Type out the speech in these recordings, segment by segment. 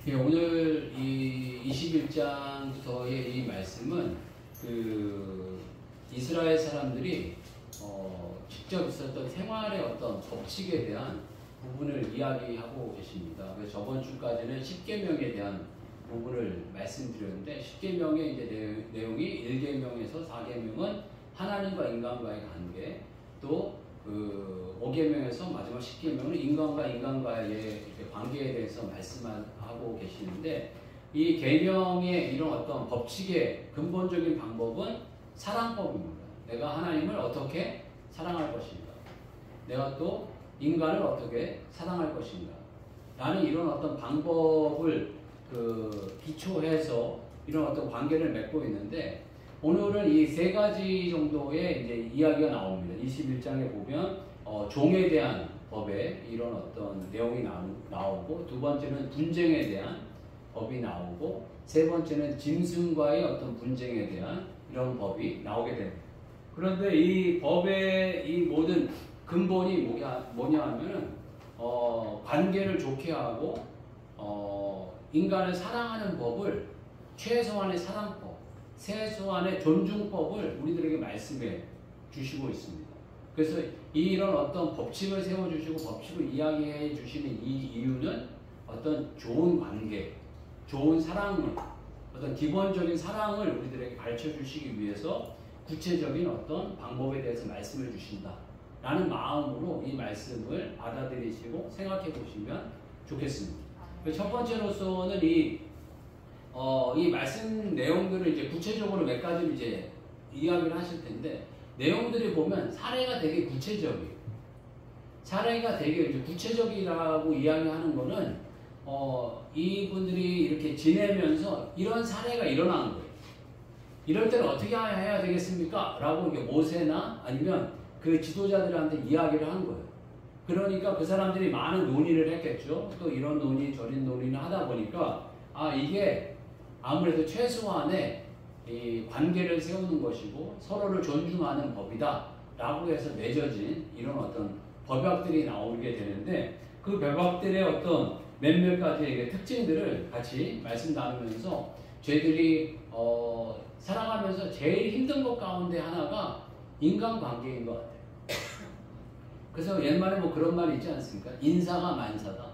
예, 오늘 이 21장부터의 이 말씀은 이스라엘 사람들이 직접 있었던 생활의 어떤 법칙에 대한 부분을 이야기하고 계십니다. 그래서 저번 주까지는 10계명에 대한 부분을 말씀드렸는데 10계명의 이제 내용이 1계명에서 4계명은 하나님과 인간과의 관계, 또 5계명에서 마지막 10계명은 인간과 인간과의 관계에 대해서 말씀하고 계시는데, 이 계명의 이런 어떤 법칙의 근본적인 방법은 사랑법입니다. 내가 하나님을 어떻게 사랑할 것인가, 내가 또 인간을 어떻게 사랑할 것인가 라는 이런 어떤 방법을 기초해서 이런 어떤 관계를 맺고 있는데, 오늘은 이 세 가지 정도의 이제 이야기가 나옵니다. 21장에 보면 종에 대한 법에 이런 어떤 내용이 나오고, 두 번째는 분쟁에 대한 법이 나오고, 세 번째는 짐승과의 어떤 분쟁에 대한 이런 법이 나오게 됩니다. 그런데 이 법의 이 모든 근본이 뭐냐 하면은 관계를 좋게 하고 인간을 사랑하는 법을, 최소한의 사랑법, 최소한의 존중법을 우리들에게 말씀해 주시고 있습니다. 그래서 이런 어떤 법칙을 세워주시고 법칙을 이야기해 주시는 이 이유는 어떤 좋은 관계, 좋은 사랑을, 어떤 기본적인 사랑을 우리들에게 가르쳐 주시기 위해서 구체적인 어떤 방법에 대해서 말씀을 주신다 라는 마음으로 이 말씀을 받아들이시고 생각해 보시면 좋겠습니다. 첫 번째로서는 이 말씀 내용들을 이제 구체적으로 몇 가지를 이제 이야기를 하실 텐데, 내용들이 보면 사례가 되게 구체적이에요. 사례가 되게 이제 구체적이라고 이야기하는 거는 이분들이 이렇게 지내면서 이런 사례가 일어나는 거예요. 이럴 때는 어떻게 해야 되겠습니까? 라고 모세나 아니면 그 지도자들한테 이야기를 한 거예요. 그러니까 그 사람들이 많은 논의를 했겠죠. 또 이런 논의 저런 논의를 하다 보니까 이게 아무래도 최소한의 이 관계를 세우는 것이고 서로를 존중하는 법이다 라고 해서 맺어진 이런 어떤 법약들이 나오게 되는데, 그 법약들의 어떤 몇몇 가지의 특징들을 같이 말씀 나누면서 저희들이 살아가면서 제일 힘든 것 가운데 하나가 인간관계인 것 같아요. 그래서 옛말에 뭐 그런 말이 있지 않습니까? 인사가 만사다.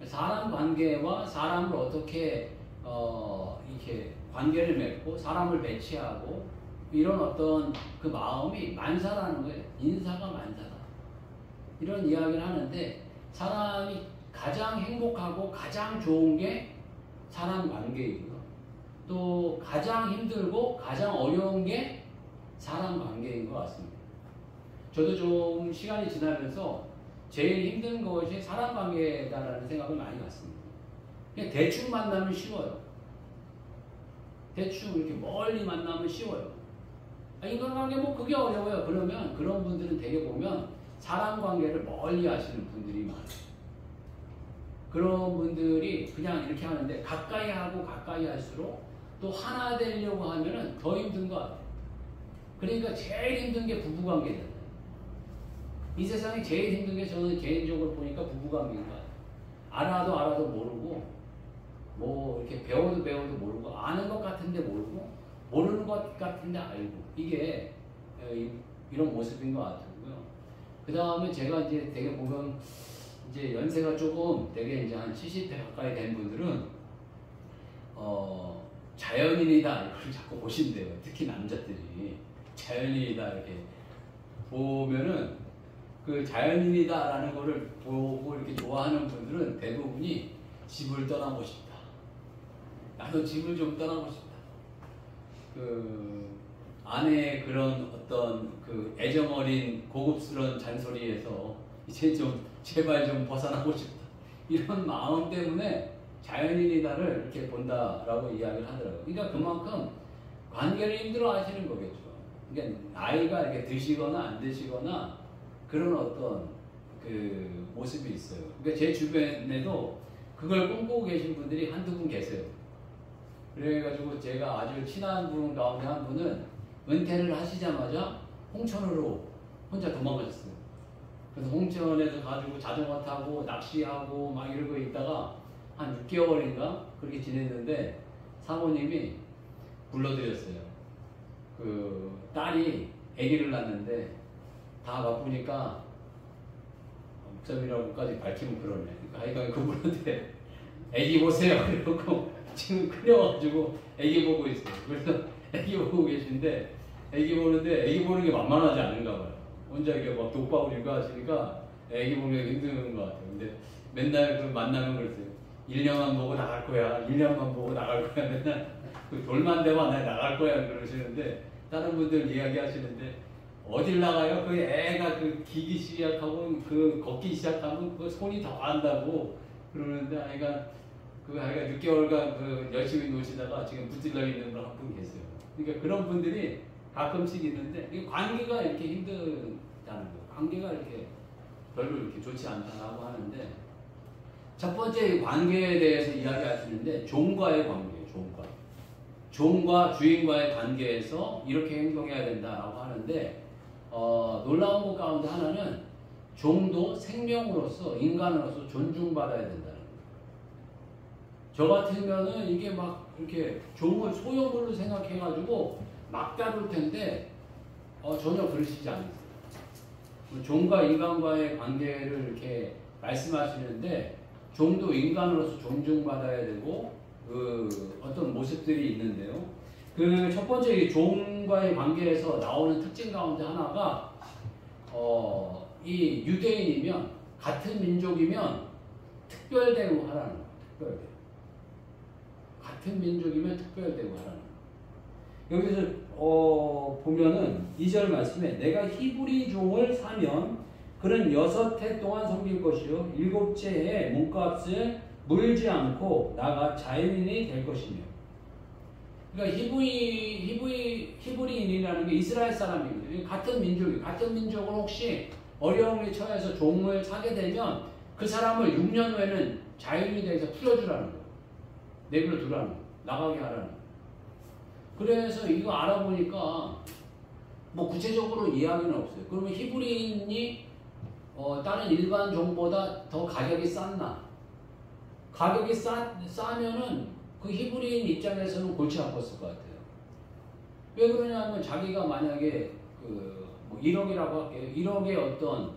사람 관계와 사람을 어떻게 이렇게 관계를 맺고 사람을 배치하고 이런 어떤 그 마음이 만사라는 거예요. 인사가 만사다. 이런 이야기를 하는데, 사람이 가장 행복하고 가장 좋은 게 사람 관계이고요. 또 가장 힘들고 가장 어려운 게 사람 관계인 것 같습니다. 저도 좀 시간이 지나면서 제일 힘든 것이 사람 관계다라는 생각을 많이 갖습니다. 그냥 대충 만나면 쉬워요. 대충 이렇게 멀리 만나면 쉬워요. 인간관계 뭐 그게 어려워요. 그러면 그런 분들은 되게 보면 사람 관계를 멀리 하시는 분들이 많아요. 그런 분들이 그냥 이렇게 하는데, 가까이 하고 가까이 할수록 또 하나 되려고 하면은 더 힘든 것 같아요. 그러니까 제일 힘든 게 부부관계잖아요. 이 세상에 제일 힘든 게 저는 개인적으로 보니까 부부관계인 것 같아요. 알아도 모르고, 뭐 이렇게 배워도 모르고, 아는 것 같은데 모르고, 모르는 것 같은데 알고, 이게 이런 모습인 것 같고요. 그 다음에 제가 이제 되게 보면 이제 연세가 조금 되게 이제 한 70대 가까이 된 분들은 자연인이다 이걸 자꾸 보신대요. 특히 남자들이 자연인이다 이렇게 보면은, 그 자연인이다라는 거를 보고 이렇게 좋아하는 분들은 대부분이 집을 떠나고 싶다. 나도 집을 좀 떠나고 싶다. 그 아내의 그런 어떤 그 애정어린 고급스러운 잔소리에서 이제 좀 제발 좀 벗어나고 싶다. 이런 마음 때문에 자연인이다를 이렇게 본다라고 이야기를 하더라고요. 그러니까 그만큼 관계를 힘들어 하시는 거겠죠. 그러니까 나이가 이렇게 드시거나 안 드시거나 그런 어떤 그 모습이 있어요. 그러니까 제 주변에도 그걸 꿈꾸고 계신 분들이 한두 분 계세요. 그래가지고 제가 아주 친한 분 가운데 한 분은 은퇴를 하시자마자 홍천으로 혼자 도망가셨어요. 그래서 홍천에서 가지고 자전거 타고 낚시하고 막 이러고 있다가 한 6개월인가 그렇게 지냈는데 사모님이 불러드렸어요. 그 딸이 아기를 낳는데 다 바쁘니까 목사님이라고까지 밝히면 그러네. 그러니까 하여간 그분한테 아기 보세요. 그러고 지금 크려가지고 아기 보고 있어요. 그래서 아기 보고 계신데 아기 보는데 아기 보는 게 만만하지 않은가 봐요. 혼자 이렇게 막 독박을 일과하시니까 아기 보는 게 힘든 것 같아요. 근데 맨날 그 만나면 그랬어요. 1년만 보고 나갈 거야. 1년만 보고 나갈 거야. 맨날 그 돌만 대봐 나 나갈 거야 그러시는데 다른 분들 이야기하시는데 어딜 나가요? 그 애가 그 기기 시작하고 그 걷기 시작하면 그 손이 더 간다고 그러는데 아이가 6개월간 그 열심히 노시다가 지금 붙들려 있는 분 한 분 계세요. 그러니까 그런 분들이 가끔씩 있는데 이 관계가 이렇게 힘들다는 거예요. 관계가 이렇게 별로 이렇게 좋지 않다고 하는데 첫 번째 관계에 대해서 이야기하시는데 종과의 관계예요. 종과 주인과의 관계에서 이렇게 행동해야 된다라고 하는데 놀라운 것 가운데 하나는 종도 생명으로서 인간으로서 존중받아야 된다는 거예요. 저 같으면은 이게 막 이렇게 종을 소유물로 생각해가지고 막 다룰 텐데 전혀 그러시지 않으세요. 종과 인간과의 관계를 이렇게 말씀하시는데 종도 인간으로서 존중받아야 되고 그 어떤 모습들이 있는데요. 그 첫 번째 이 종과의 관계에서 나오는 특징 가운데 하나가 이 유대인이면 같은 민족이면 특별 대우하라는 거예요. 특별 대우. 같은 민족이면 특별 대우하라는 거예요. 여기서 보면은 2절 말씀에 내가 히브리 종을 사면 그는 6해 동안 섬길 것이요 7째 해에 몸값을 물지 않고 나가 자유인이 될 것이며. 그러니까 히브리인이라는 게 이스라엘 사람이거든요. 같은 민족을 혹시 어려움에 처해서 종을 사게 되면 그 사람을 6년 후에는 자유인이 돼서 풀어주라는 거예요. 내버려 두라는 거예요. 나가게 하라는 거예요. 그래서 이거 알아보니까 뭐 구체적으로 이야기는 없어요. 그러면 히브리인이 다른 일반 종보다 더 가격이 쌌나? 가격이 싸면은 그 히브리인 입장에서는 골치 아팠을 것 같아요. 왜 그러냐면 자기가 만약에 뭐 1억이라고 할게요. 1억의 어떤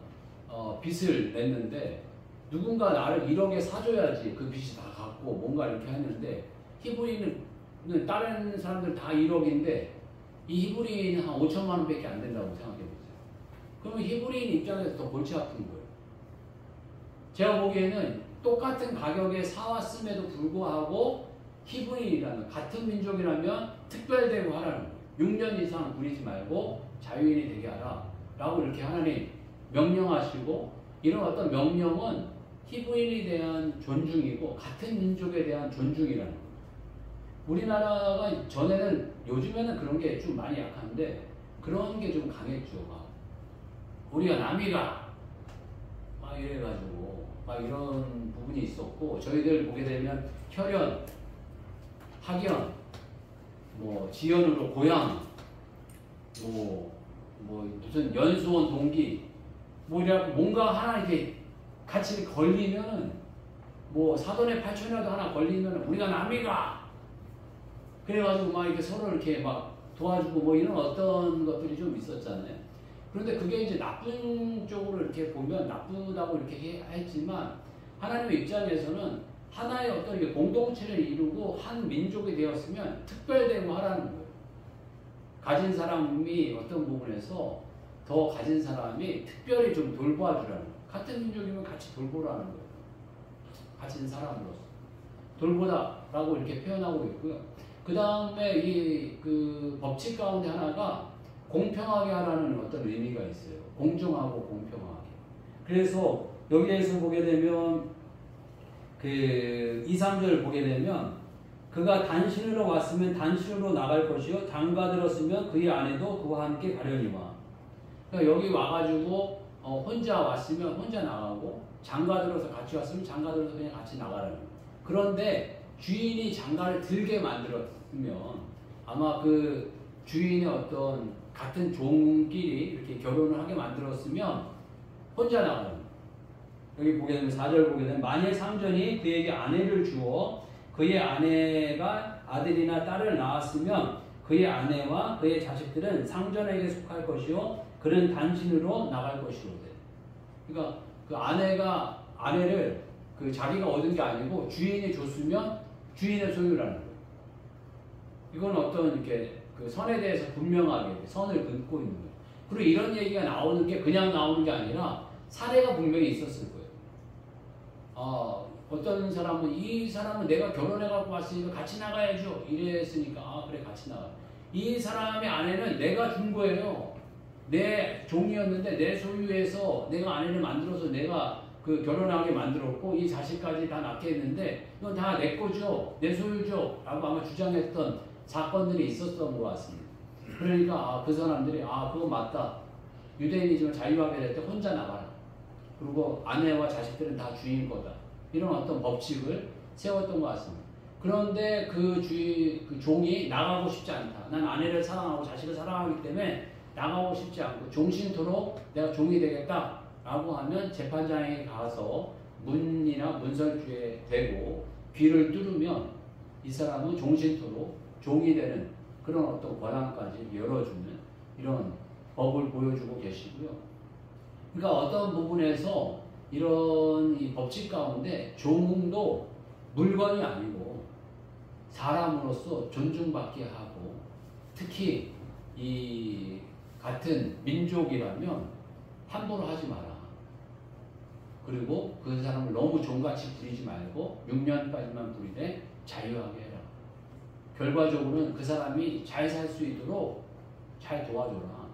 빚을 냈는데 누군가 나를 1억에 사줘야지 그 빚이 다 갚고 뭔가 이렇게 했는데 히브리인은 다른 사람들 다 1억인데 이 히브리인은 한 5천만 원밖에 안 된다고 생각해 보세요. 그러면 히브리인 입장에서 더 골치 아픈 거예요. 제가 보기에는 똑같은 가격에 사왔음에도 불구하고 히브리인이라면 같은 민족이라면 특별 대우하라는 거예요. 6년 이상 부리지 말고 자유인이 되게 하라 라고 이렇게 하나님 명령하시고 이런 어떤 명령은 히브리인에 대한 존중이고 같은 민족에 대한 존중이라는 거예요. 우리나라가 전에는 요즘에는 그런 게 좀 많이 약한데 그런 게 좀 강했죠. 우리가 남이가 막 이래가지고 막 이런 부분이 있었고 저희들 보게 되면 혈연, 학연, 뭐 지연으로 고향, 뭐 무슨 연수원 동기 뭐 이래갖고 뭔가 하나 이렇게 같이 걸리면은 뭐 사돈의 팔촌이라도 하나 걸리면은 우리가 남이가 그래가지고 막 이렇게 서로 이렇게 막 도와주고 뭐 이런 어떤 것들이 좀 있었잖아요. 그런데 그게 이제 나쁜 쪽으로 이렇게 보면 나쁘다고 이렇게 했지만 하나님의 입장에서는 하나의 어떤 공동체를 이루고 한 민족이 되었으면 특별 대우하라는 거예요. 가진 사람이 어떤 부분에서 더 가진 사람이 특별히 좀 돌봐주라는 거예요. 같은 민족이면 같이 돌보라는 거예요. 가진 사람으로서 돌보다라고 이렇게 표현하고 있고요. 그 다음에 그 법칙 가운데 하나가 공평하게 하라는 어떤 의미가 있어요. 공정하고 공평하게. 그래서 여기에서 보게 되면 그 2, 3절 보게 되면 그가 단신으로 왔으면 단신으로 나갈 것이요 장가 들었으면 그의 아내도 그와 함께 가려니와. 그러니까 여기 와가지고 혼자 왔으면 혼자 나가고 장가 들어서 같이 왔으면 장가 들어서 그냥 같이 나가라는 거예요. 그런데 주인이 장가를 들게 만들었으면 아마 그 주인의 어떤 같은 종끼리 이렇게 결혼을 하게 만들었으면 혼자 나가는 거예요. 여기 보게 되면 4절 보게 되면 만일 상전이 그에게 아내를 주어 그의 아내가 아들이나 딸을 낳았으면 그의 아내와 그의 자식들은 상전에게 속할 것이요 그는 단신으로 나갈 것이로되. 그러니까 그 아내를 그 자기가 얻은 게 아니고 주인이 줬으면 주인의 소유라는 거예요. 이건 어떤 이렇게 그 선에 대해서 분명하게 선을 긋고 있는 거예요. 그리고 이런 얘기가 나오는 게 그냥 나오는 게 아니라 사례가 분명히 있었을 거예요. 어떤 사람은 이 사람은 내가 결혼해갖고 왔으니까 같이 나가야죠. 이랬으니까 그래 같이 나가. 이 사람의 아내는 내가 준 거예요. 내 종이었는데 내 소유에서 내가 아내를 만들어서 내가 그 결혼하게 만들었고 이 자식까지 다 낳게 했는데 이건 다 내 거죠. 내 소유죠. 라고 아마 주장했던 사건들이 있었던 것 같습니다. 그러니까 그 사람들이 그거 맞다. 유대인이지만 자유하게 될 때 혼자 나가라. 그리고 아내와 자식들은 다 주인 거다. 이런 어떤 법칙을 세웠던 것 같습니다. 그런데 그 종이 나가고 싶지 않다. 난 아내를 사랑하고 자식을 사랑하기 때문에 나가고 싶지 않고 종신토록 내가 종이 되겠다. 라고 하면 재판장에 가서 문이나 문설주에 대고 귀를 뚫으면 이 사람은 종신토록 종이 되는 그런 어떤 권한까지 열어주는 이런 법을 보여주고 계시고요. 그러니까 어떤 부분에서 이런 이 법칙 가운데 종도 물건이 아니고 사람으로서 존중받게 하고 특히 이 같은 민족이라면 함부로 하지 마라. 그리고 그 사람을 너무 종같이 부리지 말고 6년까지만 부리되 자유하게 해라. 결과적으로는 그 사람이 잘 살 수 있도록 잘 도와줘라.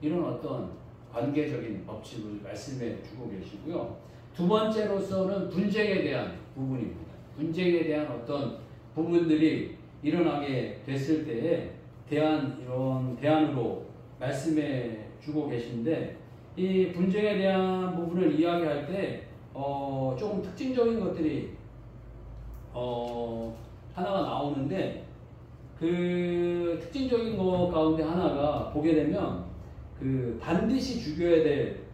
이런 어떤 관계적인 법칙을 말씀해 주고 계시고요. 두 번째로서는 분쟁에 대한 부분입니다. 분쟁에 대한 어떤 부분들이 일어나게 됐을 때에 이런 대안으로 말씀해 주고 계신데 이 분쟁에 대한 부분을 이야기할 때 조금 특징적인 것들이 하나가 나오는데 그 특징적인 것 가운데 하나가 보게 되면 그 반드시 죽여야 될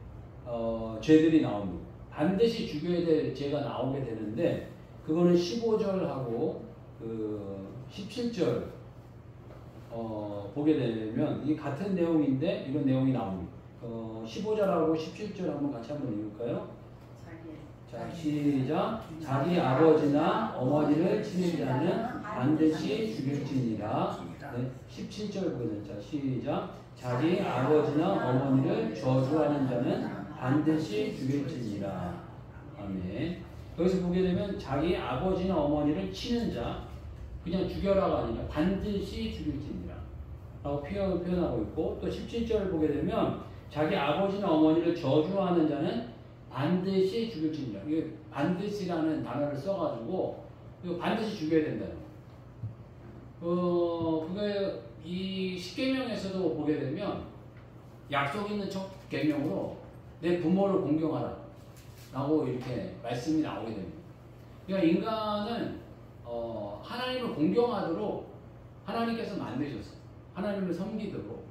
죄들이 나옵니다. 반드시 죽여야 될 죄가 나오게 되는데 그거는 15절하고 그 17절 보게 되면 이 같은 내용인데 이런 내용이 나옵니다. 15절하고 17절 한번 같이 한번 읽을까요? 자, 시작. 자기 아버지나 어머니를 치는 자는 반드시 죽일지니라. 네, 17절 보게 됩니다. 시작. 자기 아버지나 어머니를 저주하는 자는 반드시 죽일지니라. 아멘. 여기서 보게 되면 자기 아버지나 어머니를 치는 자, 그냥 죽여라가 아니라 반드시 죽일지니라 라고 표현하고 있고, 또 17절을 보게 되면 자기 아버지나 어머니를 저주하는 자는 반드시 죽일지니라. 이게 반드시라는 단어를 써가지고 이거 반드시 죽여야 된다는 거예요. 그게 이 십계명에서도 보게 되면 약속 있는 첫 계명으로 내 부모를 공경하라 라고 이렇게 말씀이 나오게 됩니다. 그러니까 인간은 하나님을 공경하도록 하나님께서 만드셨어요. 하나님을 섬기도록,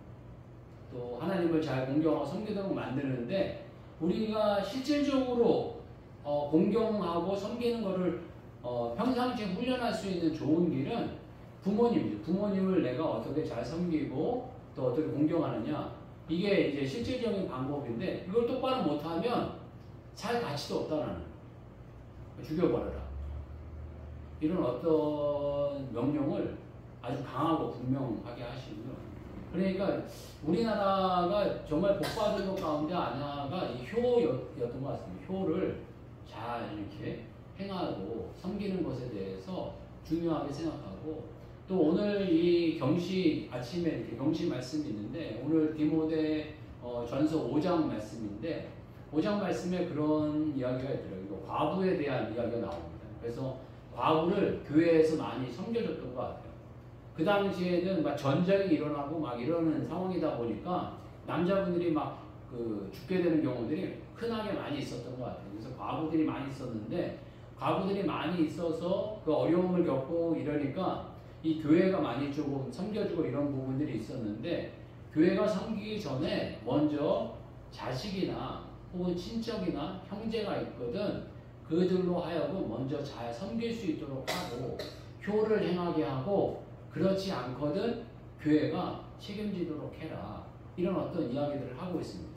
또 하나님을 잘 공경하고 섬기도록 만드는데 우리가 실질적으로 공경하고 섬기는 것을 평상시에 훈련할 수 있는 좋은 길은 부모님이죠. 부모님을 내가 어떻게 잘 섬기고 또 어떻게 공경하느냐, 이게 이제 실질적인 방법인데 이걸 똑바로 못하면 살 가치도 없다라는 거예요. 죽여버려라. 이런 어떤 명령을 아주 강하고 분명하게 하시고요. 그러니까 우리나라가 정말 복받은 것 가운데 하나가 이 효였던 것 같습니다. 효를 잘 이렇게 행하고 섬기는 것에 대해서 중요하게 생각하고, 또 오늘 이 경시 아침에 이렇게 경시 말씀이 있는데 오늘 디모데 전서 5장 말씀인데 5장 말씀에 그런 이야기가 있더라고요. 과부에 대한 이야기가 나옵니다. 그래서 과부를 교회에서 많이 섬겨줬던 것 같아요. 그 당시에는 막 전쟁이 일어나고 막 이러는 상황이다 보니까 남자분들이 막 그 죽게 되는 경우들이 흔하게 많이 있었던 것 같아요. 그래서 과부들이 많이 있었는데 과부들이 많이 있어서 그 어려움을 겪고 이러니까 이 교회가 많이 조금 섬겨주고 이런 부분들이 있었는데 교회가 섬기기 전에 먼저 자식이나 혹은 친척이나 형제가 있거든 그들로 하여금 먼저 잘 섬길 수 있도록 하고 효를 행하게 하고 그렇지 않거든 교회가 책임지도록 해라. 이런 어떤 이야기들을 하고 있습니다.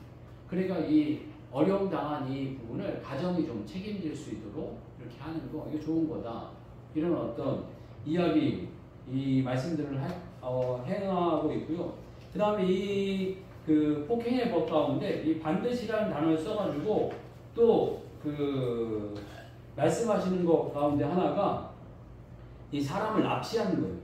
그러니까 이 어려움 당한 이 부분을 가정이 좀 책임질 수 있도록 이렇게 하는 거 이게 좋은 거다. 이런 어떤 이야기 이 말씀들을 행하고 있고요. 그 다음에 이 그 폭행의 법 가운데 이 반드시라는 단어를 써가지고 또 그 말씀하시는 것 가운데 하나가 이 사람을 납치하는 거예요.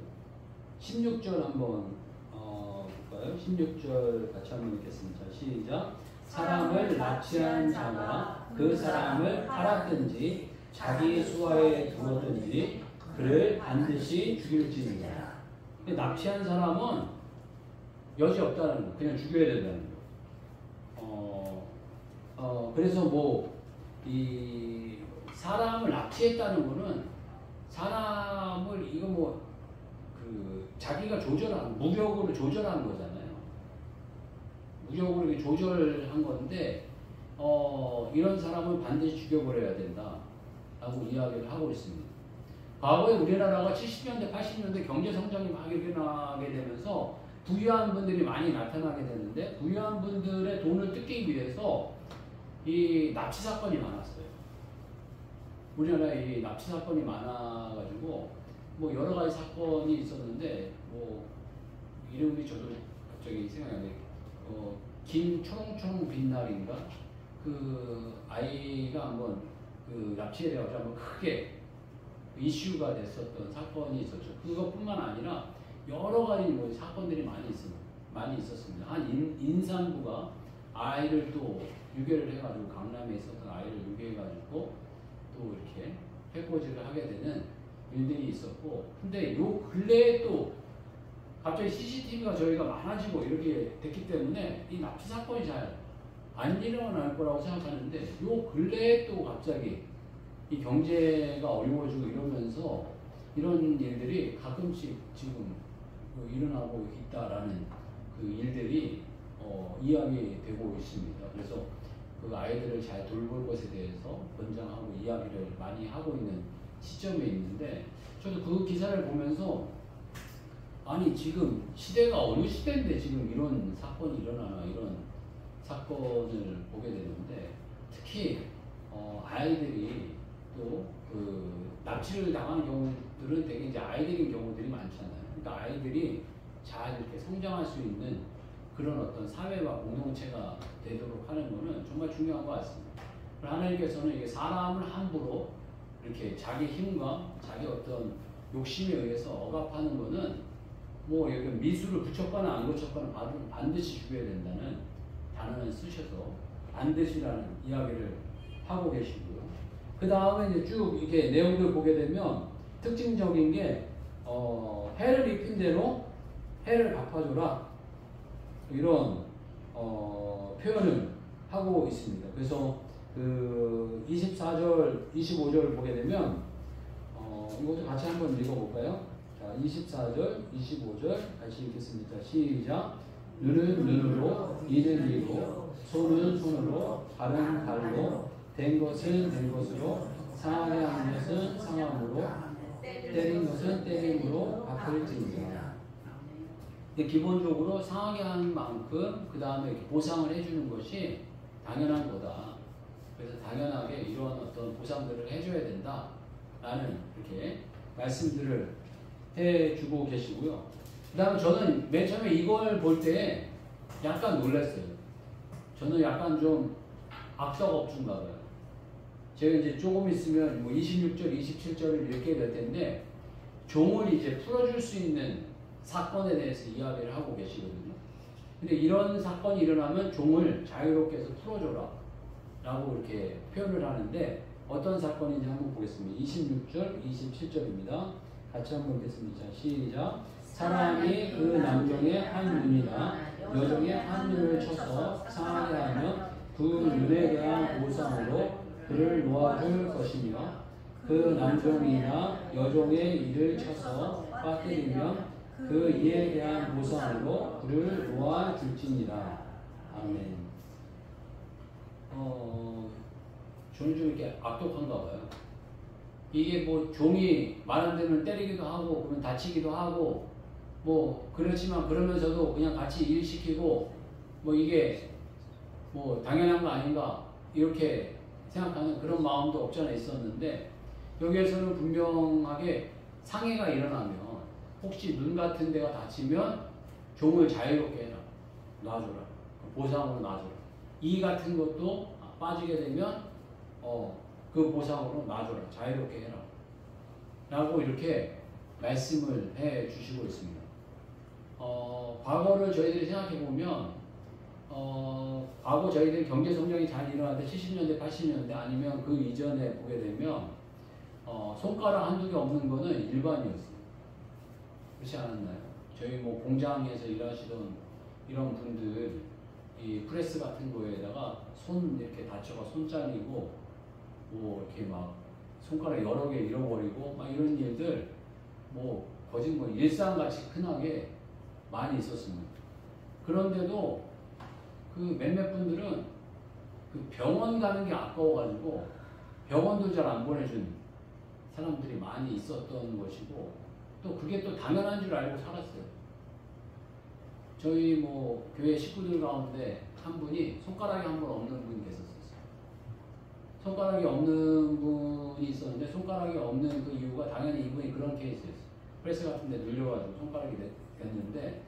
16절 한번 볼까요? 16절 같이 한번 읽겠습니다. 시작. 사람을 납치한 자가 그 사람을 팔았든지 자기 수하에 두었든지 그를 반드시 죽일지니라. 납치한 사람은 여지 없다는 거, 그냥 죽여야 된다는 거. 그래서 뭐 이 사람을 납치했다는 거는 사람을 이거 뭐 그 자기가 조절한 무력으로 조절한 거잖아요. 무력으로 이렇게 조절한 건데 이런 사람을 반드시 죽여버려야 된다라고 이야기를 하고 있습니다. 과거에 우리나라가 70년대, 80년대 경제 성장이 막 일어나게 되면서 부유한 분들이 많이 나타나게 되는데 부유한 분들의 돈을 뜯기 위해서 이 납치 사건이 많았어요. 우리나라에 이 납치 사건이 많아가지고 뭐 여러 가지 사건이 있었는데 뭐 이름이 저도 갑자기 생각이 안 나요. 김초롱초롱 빛날인가 그 아이가 한번 그 납치에 대해서 한번 크게 이슈가 됐었던 사건이 있었죠. 그것뿐만 아니라 여러 가지 뭐 사건들이 많이 있었습니다. 한 인산부가 아이를 또 유괴를 해가지고 강남에 있었던 아이를 유괴해가지고 또 이렇게 해코지를 하게 되는 일들이 있었고, 근데 요 근래에 또 갑자기 CCTV가 저희가 많아지고 이렇게 됐기 때문에 이 납치 사건이 잘 안 일어날 거라고 생각하는데 요 근래에 또 갑자기 이 경제가 어려워지고 이러면서 이런 일들이 가끔씩 지금 일어나고 있다라는 그 일들이 이야기되고 있습니다. 그래서 그 아이들을 잘 돌볼 것에 대해서 권장하고 이야기를 많이 하고 있는 시점에 있는데 저도 그 기사를 보면서 아니 지금 시대가 어느 시대인데 지금 이런 사건이 일어나나 이런 사건을 보게 되는데 특히 아이들이 또 그 납치를 당하는 경우들은 되게 이제 아이들인 경우들이 많잖아요. 그러니까 아이들이 잘 이렇게 성장할 수 있는 그런 어떤 사회와 공동체가 되도록 하는 것은 정말 중요한 것 같습니다. 하나님께서는 이게 사람을 함부로 이렇게 자기 힘과 자기 어떤 욕심에 의해서 억압하는 것은 뭐 여기 미수를 붙였거나 안 붙였거나 반드시 죽여야 된다는 단어는 쓰셔서 반드시라는 이야기를 하고 계시고요. 그 다음에 이제 쭉 이렇게 내용들 보게 되면 특징적인 게 해를 입힌 대로 해를 갚아줘라 이런 표현을 하고 있습니다. 그래서 그 24절, 25절을 보게 되면 이것도 같이 한번 읽어볼까요? 자, 24절, 25절 같이 읽겠습니다. 시작. 눈은 눈으로, 이는 이로, 손은 손으로, 발은 발로, 된 것은 된 것으로, 상하게 한 것은 상함으로, 때린 것은 때림으로 갚을지니라. 기본적으로 상하게 한 만큼 그 다음에 보상을 해주는 것이 당연한 거다. 그래서 당연하게 이런 어떤 보상들을 해줘야 된다라는 이렇게 말씀들을 해주고 계시고요. 그 다음에 저는 맨 처음에 이걸 볼 때 약간 놀랐어요. 저는 약간 좀 악덕업주인가 봐요. 제가 이제 조금 있으면 뭐 26절, 27절을 읽게 될 텐데 종을 이제 풀어줄 수 있는 사건에 대해서 이야기를 하고 계시거든요. 근데 이런 사건이 일어나면 종을 자유롭게 해서 풀어줘라 라고 이렇게 표현을 하는데 어떤 사건인지 한번 보겠습니다. 26절, 27절입니다. 같이 한번 읽겠습니다. 시작. 사람이 그 남종의 한 눈이나 여종의 한 눈을 쳐서 상하게 하면 그 눈에 대한 보상으로 그를 놓아줄 것이며 그 남종이나 여종의 이를 쳐서 빠뜨리면 그 이에 대한 보상으로 그를 놓아줄지니라. 아멘. 종이 좀 이렇게 악독한가 봐요. 이게 뭐 종이 말 안 되면 때리기도 하고 그러면 다치기도 하고 뭐 그렇지만 그러면서도 그냥 같이 일 시키고 뭐 이게 뭐 당연한 거 아닌가 이렇게 생각하는 그런 마음도 없지 않아 있었는데 여기에서는 분명하게 상해가 일어나면 혹시 눈 같은 데가 다치면 종을 자유롭게 해라. 놔줘라. 보상으로 놔줘라. 이 같은 것도 빠지게 되면 그 보상으로 놔줘라. 자유롭게 해라. 라고 이렇게 말씀을 해 주시고 있습니다. 과거를 저희들이 생각해 보면 과거 저희들 경제 성장이 잘 일어날 때 70년대, 80년대 아니면 그 이전에 보게 되면 손가락 한두 개 없는 거는 일반이었어요. 그렇지 않았나요? 저희 뭐 공장에서 일하시던 이런 분들 이 프레스 같은 거에다가 손 이렇게 다쳐가 손 잘리고 뭐 이렇게 막 손가락 여러 개 잃어버리고 막 이런 일들 뭐 거짓 뭐 일상같이 흔하게 많이 있었습니다. 그런데도 그 몇몇 분들은 그 병원 가는 게 아까워가지고 병원도 잘 안 보내준 사람들이 많이 있었던 것이고 또 그게 또 당연한 줄 알고 살았어요. 저희 뭐 교회 식구들 가운데 한 분이 손가락이 한 번 없는 분이 계셨어요. 손가락이 없는 분이 있었는데 손가락이 없는 그 이유가 당연히 이분이 그런 케이스였어요. 프레스 같은 데 눌려가지고 손가락이 됐는데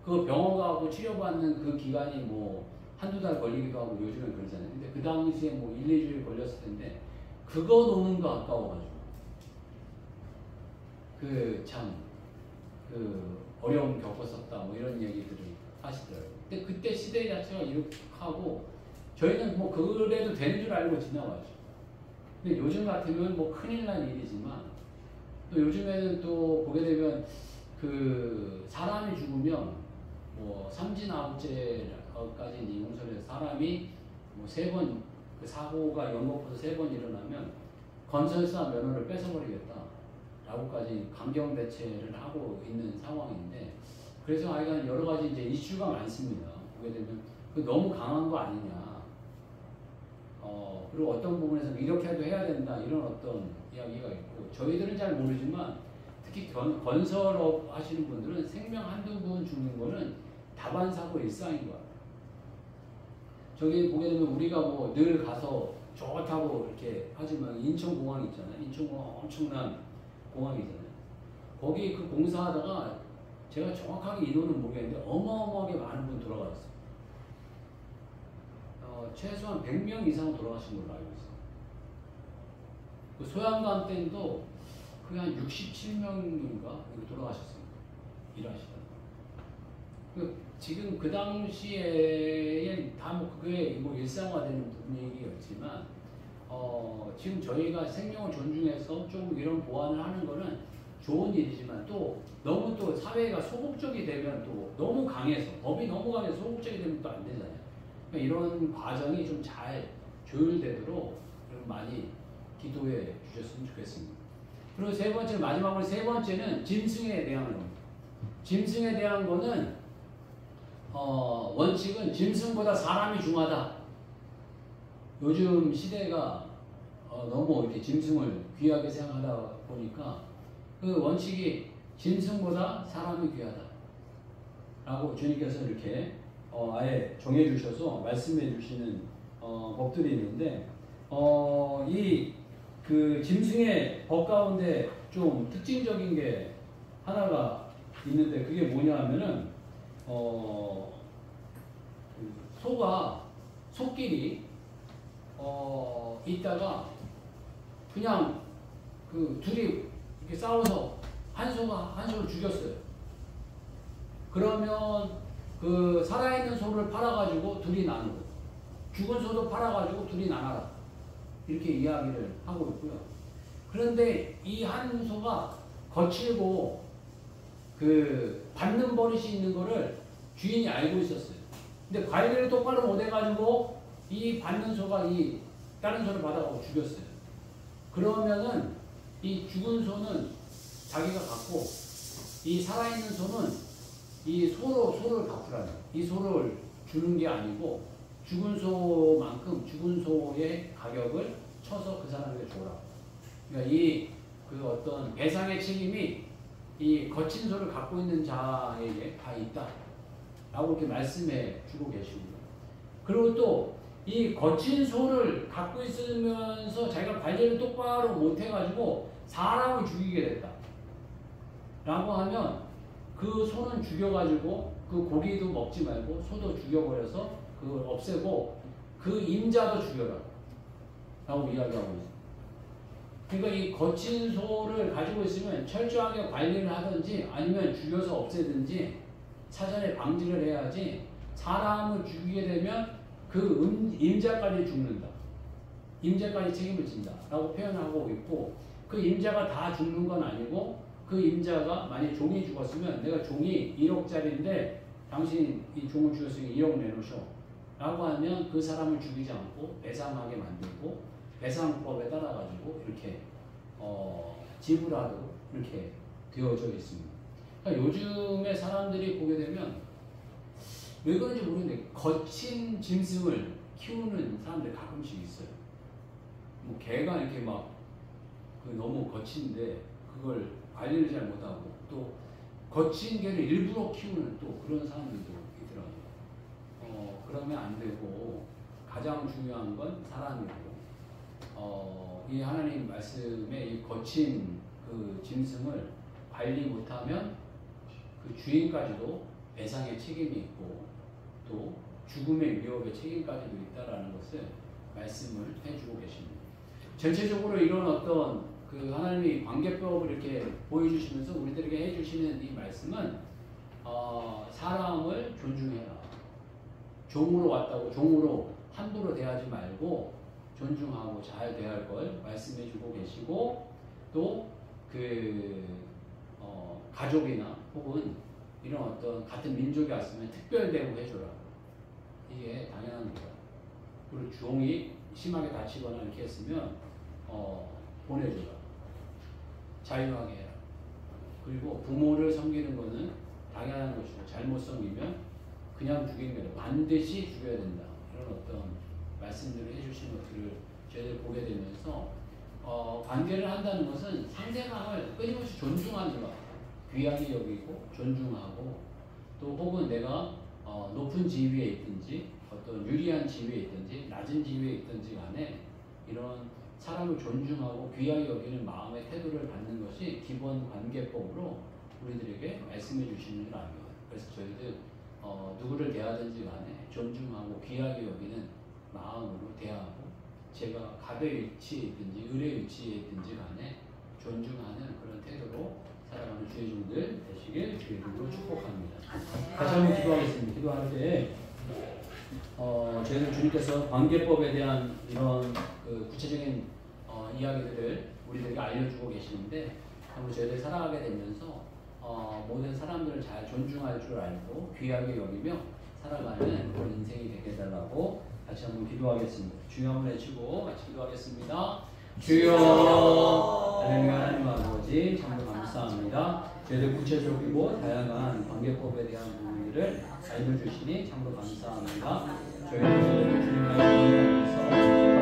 그 병원 가고 치료받는 그 기간이 뭐 한두 달 걸리기도 하고 요즘엔 그러잖아요. 근데 그 당시에 뭐 1, 2주일 걸렸을 텐데 그거 노는 거 아까워가지고 그 어려움 겪었었다 뭐 이런 얘기들을 하시더라고요. 근데 그때 시대 자체가 이렇게 하고 저희는 뭐 그래도 되는 줄 알고 지나왔죠. 근데 요즘 같으면 뭐 큰일 난 일이지만 또 요즘에는 또 보게 되면 그 사람이 죽으면 뭐 삼진 아홉째까지 이제 용서를 해서 사람이 뭐 3번 그 사고가 연거푸서 3번 일어나면 건설사 면허를 뺏어버리겠다 라고까지 강경 대체를 하고 있는 상황인데 그래서 아이가 여러 가지 이제 이슈가 많습니다. 보게 되면 그 너무 강한 거 아니냐. 그리고 어떤 부분에서 이렇게도 해야 된다 이런 어떤 이야기가 있고 저희들은 잘 모르지만 특히 건설업 하시는 분들은 생명 한두 분 죽는 거는 다반사고 일상인 거야. 저기 보게 되면 우리가 뭐 늘 가서 좋다고 이렇게 하지만 인천공항 있잖아요. 인천공항 엄청난 공항이잖아요. 거기 그 공사하다가 제가 정확하게 인원은 모르겠는데 어마어마하게 많은 분 돌아가셨어요. 최소한 100명 이상 돌아가신 걸로 알고 있어요. 그 소양강 댐도 그게 한 67명인가 돌아가셨습니다. 일하시다가. 지금 그 당시에 다 뭐 그게 뭐 일상화되는 분위기였지만 지금 저희가 생명을 존중해서 좀 이런 보완을 하는 거는 좋은 일이지만 또 너무 또 사회가 소극적이 되면 또 너무 강해서 법이 너무 강해서 소극적이 되면 또 안 되잖아요. 그러니까 이런 과정이 좀 잘 조율되도록 많이 기도해 주셨으면 좋겠습니다. 그리고 세 번째 마지막으로 세 번째는 짐승에 대한 겁니다. 짐승에 대한 거는 원칙은 짐승보다 사람이 중하다. 요즘 시대가 너무 이렇게 짐승을 귀하게 생각하다 보니까 그 원칙이 짐승보다 사람이 귀하다. 라고 주님께서 이렇게 아예 정해 주셔서 말씀해 주시는 법들이 있는데 이 그 짐승의 법 가운데 좀 특징적인 게 하나가 있는데 그게 뭐냐 하면은 소가 소끼리 있다가 그냥 그 둘이 이렇게 싸워서 한 소가 한 소를 죽였어요. 그러면 그 살아있는 소를 팔아가지고 둘이 나누고 죽은 소도 팔아가지고 둘이 나눠라 이렇게 이야기를 하고 있고요. 그런데 이 한 소가 거칠고 그 받는 버릇이 있는 거를 주인이 알고 있었어요. 근데 관리를 똑바로 못 해가지고 이 받는 소가 이 다른 소를 받아가고 죽였어요. 그러면은 이 죽은 소는 자기가 갖고 이 살아있는 소는 이 소를 갚으라는 이 소를 주는 게 아니고 죽은 소만큼 죽은 쳐서 그 사람에게 줘라. 그러니까 이 그 어떤 배상의 책임이 이 거친 소를 갖고 있는 자에게 다 있다. 라고 이렇게 말씀해 주고 계십니다. 그리고 또 이 거친 소를 갖고 있으면서 자기가 관리를 똑바로 못해가지고 사람을 죽이게 됐다. 라고 하면 그 소는 죽여가지고 그 고기도 먹지 말고 소도 죽여버려서 그걸 없애고 그 임자도 죽여라. 라고 이야기하고 있습니다. 그러니까 이 거친 소를 가지고 있으면 철저하게 관리를 하든지 아니면 죽여서 없애든지 사전에 방지를 해야지 사람을 죽이게 되면 그 임자까지 죽는다. 임자까지 책임을 진다. 라고 표현하고 있고 그 임자가 다 죽는 건 아니고 그 임자가 만약 종이 죽었으면 내가 종이 1억짜리인데 당신 이 종을 죽였으니 1억 내놓으셔. 라고 하면 그 사람을 죽이지 않고 배상하게 만들고 배상법에 따라 가지고 이렇게 지불하도록 이렇게 되어져 있습니다. 그러니까 요즘에 사람들이 보게 되면 왜 그런지 모르겠는데 거친 짐승을 키우는 사람들이 가끔씩 있어요. 뭐 개가 이렇게 막 너무 거친데 그걸 관리를 잘 못하고 또 거친 개를 일부러 키우는 또 그런 사람들도 있더라고요. 그러면 안 되고 가장 중요한 건 사람이고 이 하나님 말씀에 이 거친 그 짐승을 관리 못하면 그 주인까지도 배상의 책임이 있고 또 죽음의 위협의 책임까지도 있다라는 것을 말씀을 해주고 계십니다. 전체적으로 이런 어떤 그 하나님이 관계법을 이렇게 보여주시면서 우리들에게 해주시는 이 말씀은 사람을 존중해라. 종으로 왔다고 종으로 함부로 대하지 말고 존중하고 잘 대할 걸 말씀해주고 계시고 또 그 가족이나 혹은 이런 어떤 같은 민족이 왔으면 특별 대우해줘라. 이게 당연한 거야. 그리고 종이 심하게 다치거나 이렇게 했으면 보내줘라. 자유하게 해라. 그리고 부모를 섬기는 거는 당연한 것이고 잘못 섬기면 그냥 죽이는 게 아니라 반드시 죽여야 된다. 이런 어떤 말씀들을 해주신 것들을 저희들 보게 되면서 관계를 한다는 것은 상대방을 끊임없이 존중하는 것, 귀하게 여기고 존중하고 또 혹은 내가 높은 지위에 있든지 어떤 유리한 지위에 있든지 낮은 지위에 있든지 간에 이런 사람을 존중하고 귀하게 여기는 마음의 태도를 갖는 것이 기본 관계법으로 우리들에게 말씀해 주시는 줄 압니다. 그래서 저희들 누구를 대하든지 간에 존중하고 귀하게 여기는 마음으로 대하고 제가 갑의 위치에 있든지 을의 위치에 있든지 간에 존중하는 그런 태도로 살아가는 주의 종들 되시길 주의 이름으로 축복합니다. 다시 한번 기도하겠습니다. 기도할 때 저희는 주님께서 관계법에 대한 이런 그 구체적인 이야기들을 우리들에게 알려주고 계시는데 저희들 살아가게 되면서 모든 사람들을 잘 존중할 줄 알고 귀하게 여기며 살아가는 그런 인생이 되게 해달라고 다시 한번 기도하겠습니다. 주여 한번 외치고 같이 기도하겠습니다. 주여 하나님 아버지 참으로 감사합니다. 저희들 구체적이고 다양한 관계법에 대한 부분들을 알려주시니 참으로 감사합니다. 저희들 주님의 은혜 안에서